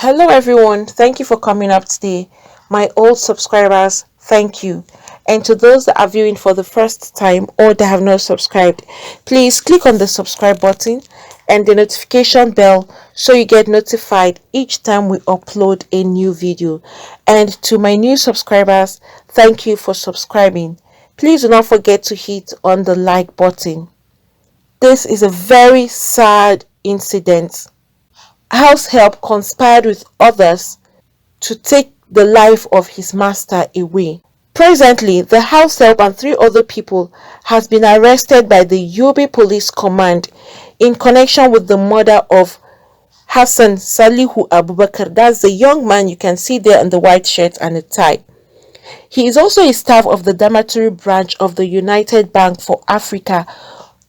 Hello everyone, thank you for coming up today. My old subscribers, thank you. And to those that are viewing for the first time or that have not subscribed, please click on the subscribe button and the notification bell so you get notified each time we upload a new video. And to my new subscribers, thank you for subscribing. Please do not forget to hit on the like button. This is a very sad incident. Househelp conspired with others to take the life of his master away. Presently, the househelp and 3 other people has been arrested by the Yobe Police Command in connection with the murder of Hassan Salihu Abubakar. That's the young man you can see there in the white shirt and a tie. He is also a staff of the Damaturu branch of the United Bank for Africa,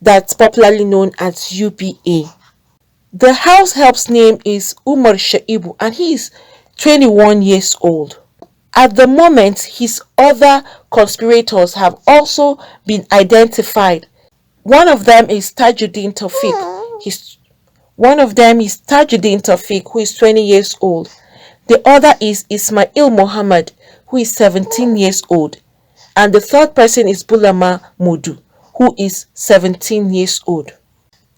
that's popularly known as UBA. The househelp's name is Umar Shaibu and he is 21 years old. At the moment, his other conspirators have also been identified. One of them is Tajuddin Tawfiq. Who is 20 years old. The other is Ismail Muhammad, who is 17 years old. And the third person is Bulama Mudu, who is 17 years old.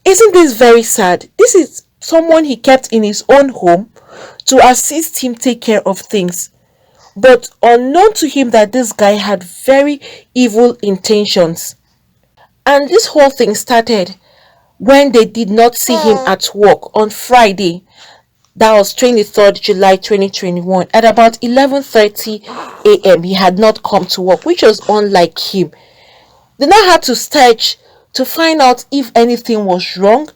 Isn't this very sad? This is someone he kept in his own home to assist him take care of things. But unknown to him that this guy had very evil intentions. And this whole thing started when they did not see him at work on Friday. That was 23rd July 2021. At about 11:30 a.m. he had not come to work, which was unlike him. They now had to search to find out if anything was wrong.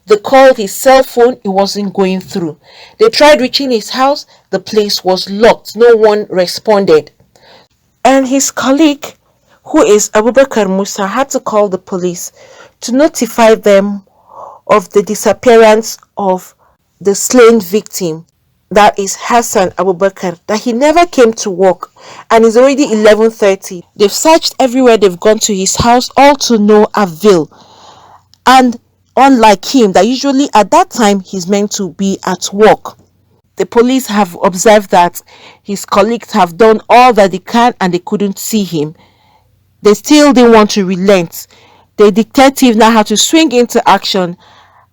They called his cell phone, it wasn't going through. They tried reaching his house, the place was locked, no one responded. And his colleague, who is Abubakar Musa, had to call the police to notify them of the disappearance of the slain victim, that is Hassan Abubakar, that he never came to work and it's already 11:30. They've searched everywhere, they've gone to his house, all to no avail. And unlike him, that usually at that time he's meant to be at work, the police have observed that his colleagues have done all that they can and they couldn't see him. They still didn't want to relent. The detective now had to swing into action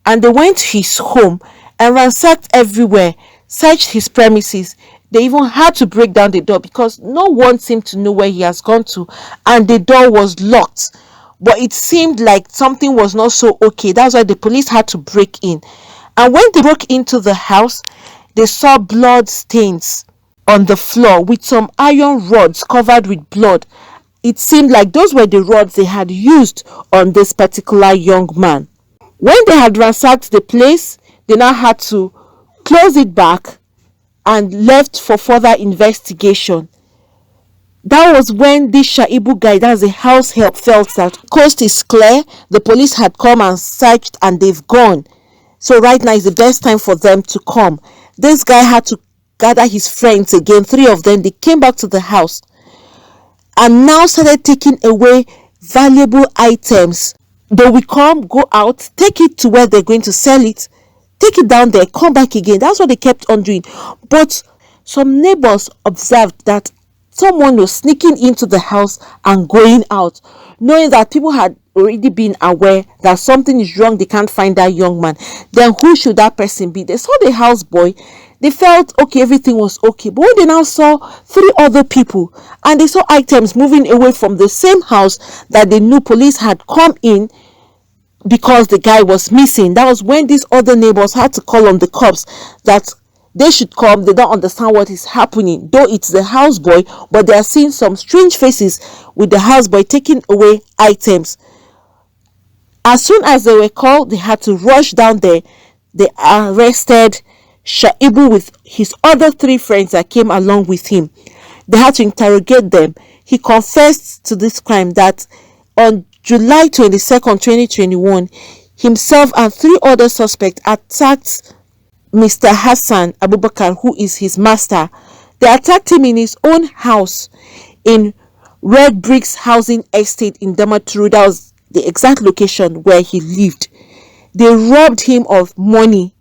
and they went to his home and ransacked everywhere, searched his premises. They even had to break down the door because no one seemed to know where he has gone to and the door was locked. But it seemed like something was not so okay. That's why the police had to break in. And when they broke into the house, they saw blood stains on the floor with some iron rods covered with blood. It seemed like those were the rods they had used on this particular young man. When they had ransacked the place, they now had to close it back and left for further investigation. That was when this Shaibu guy, that's a househelp, felt that coast is clear, the police had come and searched and they've gone. So right now is the best time for them to come. This guy had to gather his friends again, 3 of them. They came back to the house and now started taking away valuable items. They will come, go out, take it to where they're going to sell it, take it down there, come back again. That's what they kept on doing. But some neighbors observed that someone was sneaking into the house and going out, knowing that people had already been aware that something is wrong. They can't find that young man. Then who should that person be? They saw the houseboy. They felt okay, everything was okay. But when they now saw 3 other people and they saw items moving away from the same house that they knew police had come in because the guy was missing, that was when these other neighbors had to call on the cops that they should come. They don't understand what is happening, though it's the houseboy, but they are seeing some strange faces with the houseboy taking away items. As soon as they were called, they had to rush down there. They arrested Shaibu with his other 3 friends that came along with him. They had to interrogate them. He confessed to this crime that on July 22nd, 2021, himself and 3 other suspects attacked Mr. Hassan Abubakar, who is his master. They attacked him in his own house in Red Bricks Housing Estate in Damaturu. That was the exact location where he lived. They robbed him of money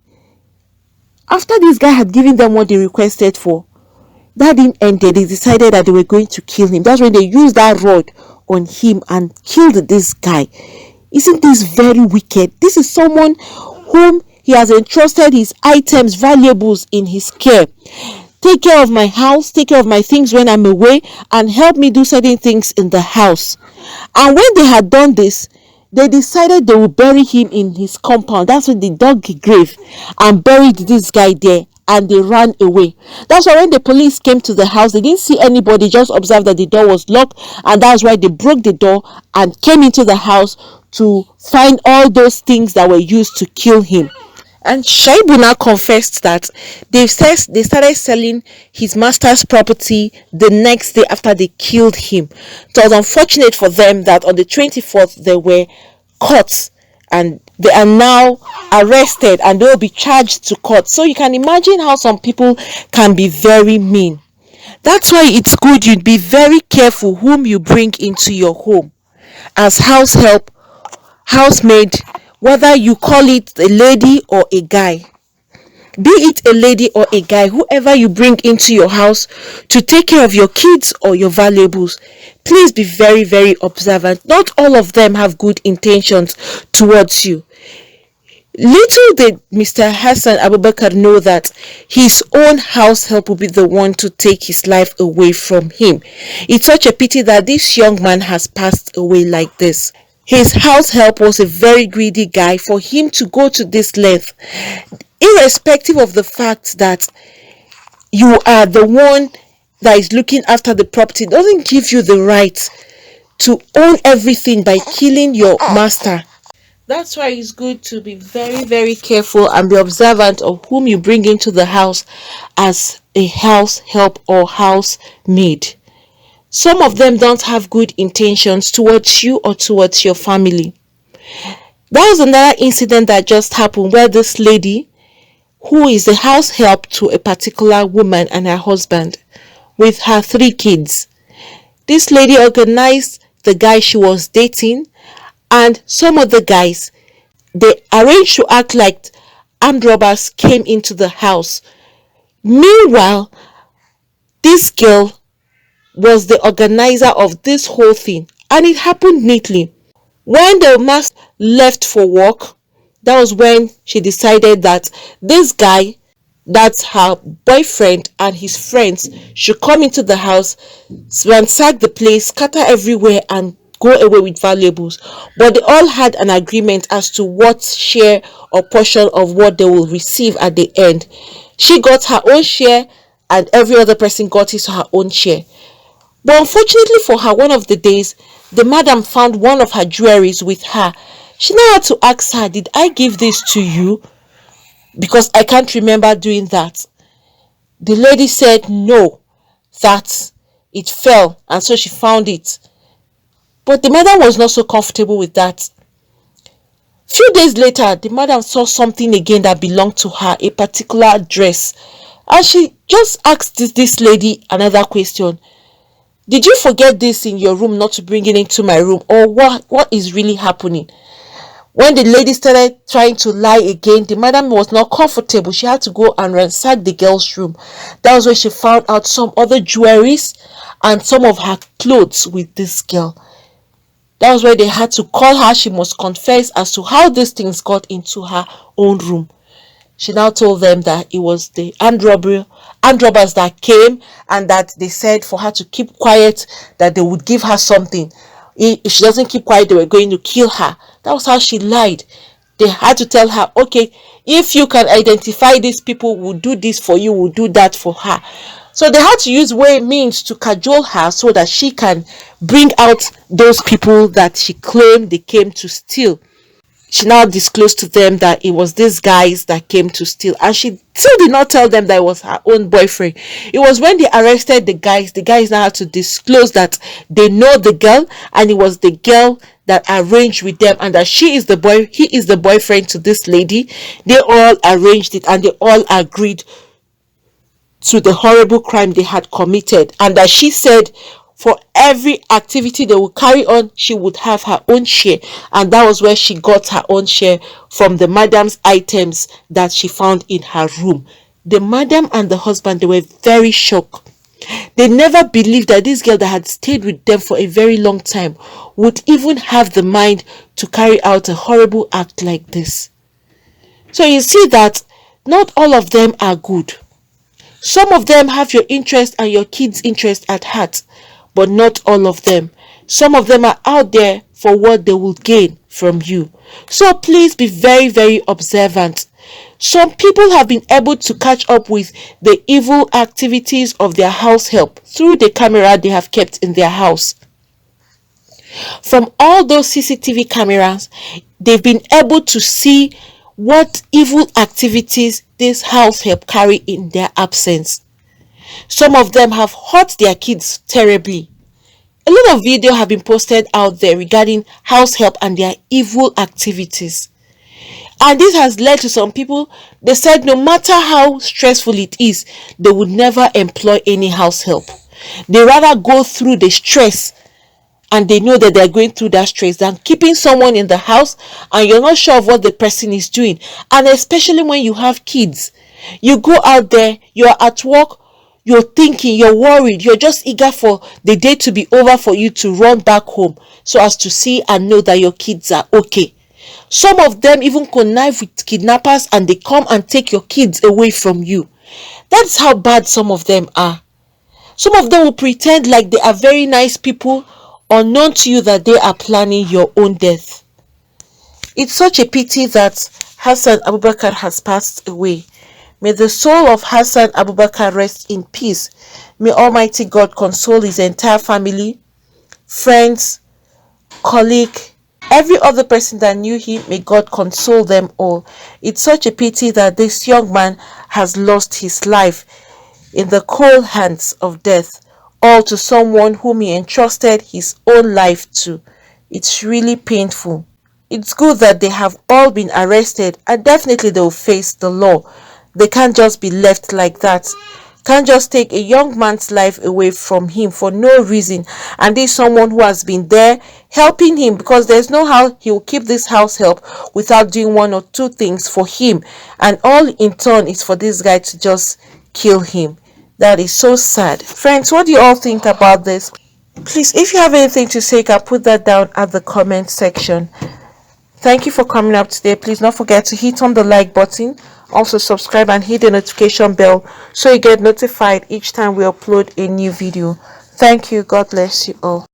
After this guy had given them what they requested for, that didn't end there. They decided that they were going to kill him. That's when they used that rod on him and killed this guy. Isn't this very wicked? This is someone whom he has entrusted his items, valuables in his care. Take care of my house, take care of my things when I'm away, and help me do certain things in the house. And when they had done this, they decided they would bury him in his compound. That's when they dug a grave and buried this guy there, and they ran away. That's why when the police came to the house, they didn't see anybody, just observed that the door was locked, and that's why they broke the door and came into the house to find all those things that were used to kill him. And Shaibu now confessed that they started selling his master's property the next day after they killed him. So it was unfortunate for them that on the 24th they were caught and they are now arrested and they will be charged to court. So you can imagine how some people can be very mean. That's why it's good you be very careful whom you bring into your home as house help, housemaid, whether you call it a lady or a guy. Be it a lady or a guy, whoever you bring into your house to take care of your kids or your valuables, please be very, very observant. Not all of them have good intentions towards you. Little did Mr. Hassan Abubakar know that his own house help will be the one to take his life away from him. It's such a pity that this young man has passed away like this. His house help was a very greedy guy. For him to go to this length, irrespective of the fact that you are the one that is looking after the property, doesn't give you the right to own everything by killing your master. That's why it's good to be very, very careful and be observant of whom you bring into the house as a house help or housemaid. Some of them don't have good intentions towards you or towards your family. That was another incident that just happened where this lady, who is the house help to a particular woman and her husband with her 3 kids, this lady organized the guy she was dating and some of the guys, they arranged to act like armed robbers came into the house. Meanwhile, this girl was the organizer of this whole thing, and it happened neatly. When the master left for work, that was when she decided that this guy, that's her boyfriend, and his friends should come into the house, ransack the place, scatter everywhere, and go away with valuables. But they all had an agreement as to what share or portion of what they will receive at the end. She got her own share and every other person got his or her own share. But unfortunately for her, one of the days, the madam found one of her jewelries with her. She now had to ask her, did I give this to you? Because I can't remember doing that. The lady said no, that it fell, and so she found it. But the madam was not so comfortable with that. Few days later, the madam saw something again that belonged to her, a particular dress. And she just asked this lady another question. Did you forget this in your room, not to bring it into my room? Or what is really happening? When the lady started trying to lie again, the madam was not comfortable. She had to go and ransack the girl's room. That was where she found out some other jewelries and some of her clothes with this girl. That was where they had to call her. She must confess as to how these things got into her own room. She now told them that it was the armed robbers that came and that they said for her to keep quiet, that they would give her something. If she doesn't keep quiet, they were going to kill her. That was how she lied. They had to tell her, okay, if you can identify these people, we'll do this for you, we'll do that for her. So they had to use means to cajole her so that she can bring out those people that she claimed they came to steal. She now disclosed to them that it was these guys that came to steal, and she still did not tell them that it was her own boyfriend. It was when they arrested the guys now had to disclose that they know the girl, and it was the girl that arranged with them, and that he is the boyfriend to this lady. They all arranged it and they all agreed to the horrible crime they had committed, and that she said for every activity they would carry on, she would have her own share. And that was where she got her own share, from the madam's items that she found in her room. The madam and the husband, they were very shocked. They never believed that this girl that had stayed with them for a very long time would even have the mind to carry out a horrible act like this. So you see that not all of them are good. Some of them have your interest and your kids' interest at heart, but not all of them. Some of them are out there for what they will gain from you. So please be very, very observant. Some people have been able to catch up with the evil activities of their house help through the camera they have kept in their house. From all those CCTV cameras, they've been able to see what evil activities this house help carry in their absence. Some of them have hurt their kids terribly. A lot of videos have been posted out there regarding house help and their evil activities. And this has led to some people, they said no matter how stressful it is, they would never employ any house help. They rather go through the stress, and they know that they're going through that stress, than keeping someone in the house and you're not sure of what the person is doing. And especially when you have kids, you go out there, you're at work, you're thinking, you're worried, you're just eager for the day to be over for you to run back home so as to see and know that your kids are okay. Some of them even connive with kidnappers and they come and take your kids away from you. That's how bad some of them are. Some of them will pretend like they are very nice people, unknown to you that they are planning your own death. It's such a pity that Hassan Abubakar has passed away. May the soul of Hassan Abubakar rest in peace. May Almighty God console his entire family, friends, colleague, every other person that knew him. May God console them all. It's such a pity that this young man has lost his life in the cold hands of death, all to someone whom he entrusted his own life to. It's really painful. It's good that they have all been arrested and definitely they will face the law. They can't just be left like that. Can't just take a young man's life away from him for no reason, and this someone who has been there helping him, because there's no how he will keep this house help without doing one or two things for him, and all in turn is for this guy to just kill him. That is so sad. Friends, what do you all think about this? Please, if you have anything to say, you can put that down at the comment section. Thank you for coming up today. Please don't forget to hit on the like button. Also subscribe and hit the notification bell so you get notified each time we upload a new video. Thank you. God bless you all.